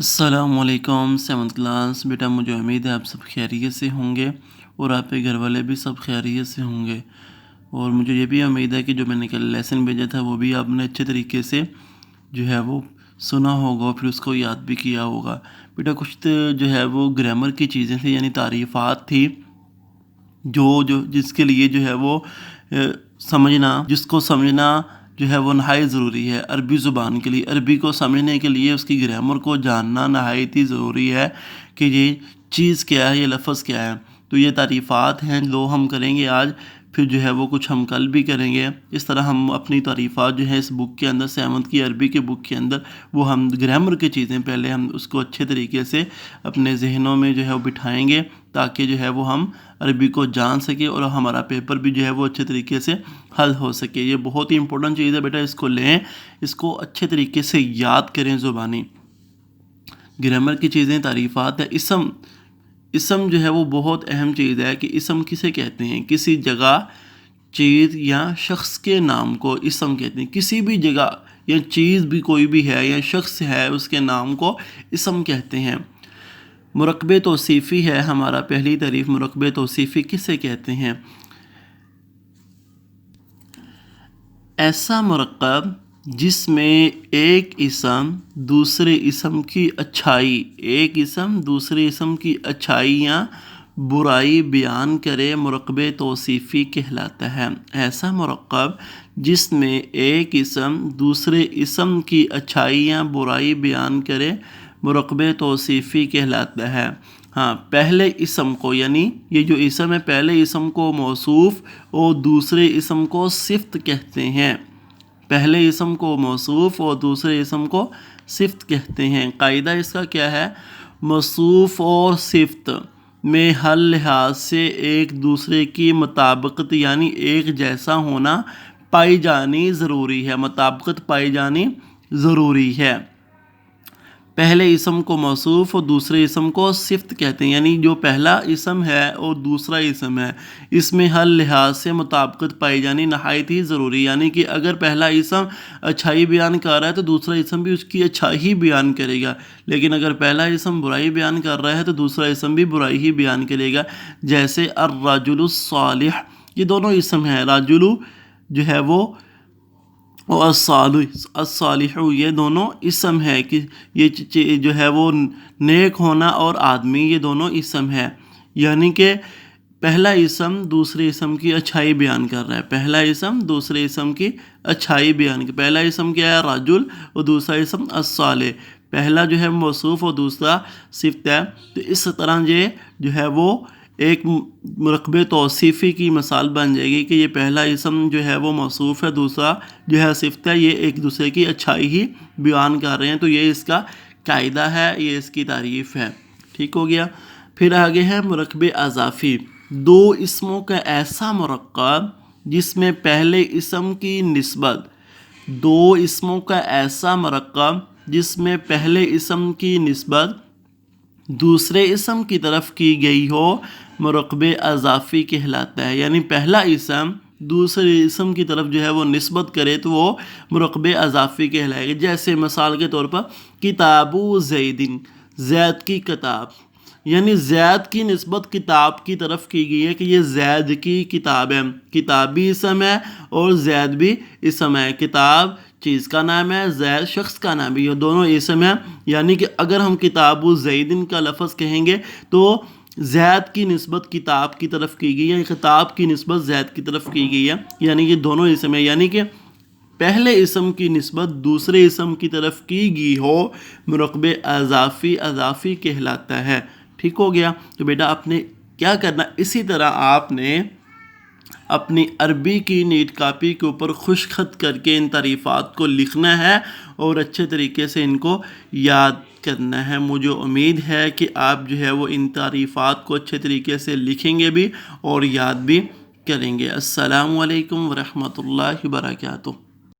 السلام علیکم 7th class بیٹا، مجھے امید ہے آپ سب خیریت سے ہوں گے اور آپ کے گھر والے بھی سب خیریت سے ہوں گے، اور مجھے یہ بھی امید ہے کہ جو میں نے کل لیسن بھیجا تھا وہ بھی آپ نے اچھے طریقے سے جو ہے وہ سنا ہوگا اور پھر اس کو یاد بھی کیا ہوگا۔ بیٹا کچھ جو ہے وہ گرامر کی چیزیں تھیں، یعنی تعریفات تھی جس کے لیے جو ہے وہ جس کو سمجھنا جو ہے وہ نہایت ضروری ہے عربی زبان کے لیے۔ عربی کو سمجھنے کے لیے اس کی گرامر کو جاننا نہایت ہی ضروری ہے کہ یہ چیز کیا ہے، یہ لفظ کیا ہے۔ تو یہ تعریفات ہیں جو ہم کریں گے آج، پھر جو ہے وہ کچھ ہم کل بھی کریں گے۔ اس طرح ہم اپنی تعریفات جو ہے اس بک کے اندر 7th کی عربی کے بک کے اندر وہ ہم گرامر کی چیزیں پہلے ہم اس کو اچھے طریقے سے اپنے ذہنوں میں جو ہے وہ بٹھائیں گے، تاکہ جو ہے وہ ہم عربی کو جان سکیں اور ہمارا پیپر بھی جو ہے وہ اچھے طریقے سے حل ہو سکے۔ یہ بہت ہی امپورٹنٹ چیز ہے بیٹا، اس کو لیں، اس کو اچھے طریقے سے یاد کریں زبانی۔ گرامر کی چیزیں تعریفات ہے۔ اسم جو ہے وہ بہت اہم چیز ہے کہ اسم کسے کہتے ہیں؟ کسی جگہ، چیز یا شخص کے نام کو اسم کہتے ہیں۔ کسی بھی جگہ یا چیز بھی کوئی بھی ہے یا شخص ہے، اس کے نام کو اسم کہتے ہیں۔ مرکب توصیفی ہے ہمارا پہلی تعریف۔ مرکب توصیفی کسے کہتے ہیں؟ ایسا مرکب جس میں ایک اسم دوسرے اسم کی اچھائی یا برائی بیان کرے، مرکب توصیفی کہلاتا ہے۔ ایسا مرکب جس میں ایک اسم دوسرے اسم کی اچھائی یا برائی بیان کرے، مرکب توصیفی کہلاتا ہے۔ ہاں، پہلے اسم کو، یعنی یہ جو اسم ہے، پہلے اسم کو موصوف اور دوسرے اسم کو صفت کہتے ہیں۔ پہلے اسم کو موصوف اور دوسرے اسم کو صفت کہتے ہیں۔ قاعدہ اس کا کیا ہے؟ موصوف اور صفت میں ہر لحاظ سے ایک دوسرے کی مطابقت یعنی ایک جیسا ہونا پائی جانی ضروری ہے۔ مطابقت پائی جانی ضروری ہے۔ پہلے اسم کو موصوف اور دوسرے اسم کو صفت کہتے ہیں، یعنی جو پہلا اسم ہے اور دوسرا اسم ہے، اس میں ہر لحاظ سے مطابقت پائی جانی نہایت ہی ضروری، یعنی کہ اگر پہلا اسم اچھائی بیان کر رہا ہے تو دوسرا اسم بھی اس کی اچھائی بیان کرے گا، لیکن اگر پہلا اسم برائی بیان کر رہا ہے تو دوسرا اسم بھی برائی ہی بیان کرے گا۔ جیسے الرجل الصالح، یہ دونوں اسم ہیں، رجل جو ہے وہ اور الصالح یہ دونوں اسم ہے کہ یہ جو ہے وہ نیک ہونا اور آدمی، یہ دونوں اسم ہے، یعنی کہ پہلا اسم دوسرے اسم کی اچھائی بیان کر رہا ہے۔ پہلا اسم دوسرے اسم کی اچھائی بیان کر، پہلا اسم کیا ہے؟ رجل، اور دوسرا اسم الصالح۔ پہلا جو ہے موصوف اور دوسرا صفت ہے۔ تو اس طرح یہ جو ہے وہ ایک مرکب توصیفی کی مثال بن جائے گی کہ یہ پہلا اسم جو ہے وہ موصوف ہے، دوسرا جو ہے صفت ہے، یہ ایک دوسرے کی اچھائی ہی بیان کر رہے ہیں۔ تو یہ اس کا قاعدہ ہے، یہ اس کی تعریف ہے۔ ٹھیک ہو گیا؟ پھر آگے ہے مرکب اضافی۔ دو اسموں کا ایسا مرکب جس میں پہلے اسم کی نسبت دوسرے اسم کی طرف کی گئی ہو، مرکب اضافی کہلاتا ہے۔ یعنی پہلا اسم دوسرے اسم کی طرف جو ہے وہ نسبت کرے تو وہ مرکب اضافی کہلائے گا۔ جیسے مثال کے طور پر کتاب زید، زید کی کتاب، یعنی زید کی نسبت کتاب کی طرف کی گئی ہے کہ یہ زید کی کتاب ہے۔ کتاب بھی اسم ہے اور زید بھی اسم ہے۔ کتاب چیز کا نام ہے، زید شخص کا نام ہے، یہ دونوں اسم ہیں۔ یعنی کہ اگر ہم کتاب زیدن کا لفظ کہیں گے تو زید کی نسبت کتاب کی طرف کی گئی ہے، کتاب کی نسبت زید کی طرف کی گئی ہے، یعنی یہ دونوں اسم ہیں۔ یعنی کہ پہلے اسم کی نسبت دوسرے اسم کی طرف کی گئی ہو، مرکب اضافی کہلاتا ہے۔ ٹھیک ہو گیا؟ تو بیٹا آپ نے کیا کرنا، اسی طرح آپ نے اپنی عربی کی نیٹ کاپی کے اوپر خوش خط کر کے ان تعریفات کو لکھنا ہے اور اچھے طریقے سے ان کو یاد کرنا ہے۔ مجھے امید ہے کہ آپ جو ہے وہ ان تعریفات کو اچھے طریقے سے لکھیں گے بھی اور یاد بھی کریں گے۔ السلام علیکم ورحمۃ اللہ وبرکاتہ۔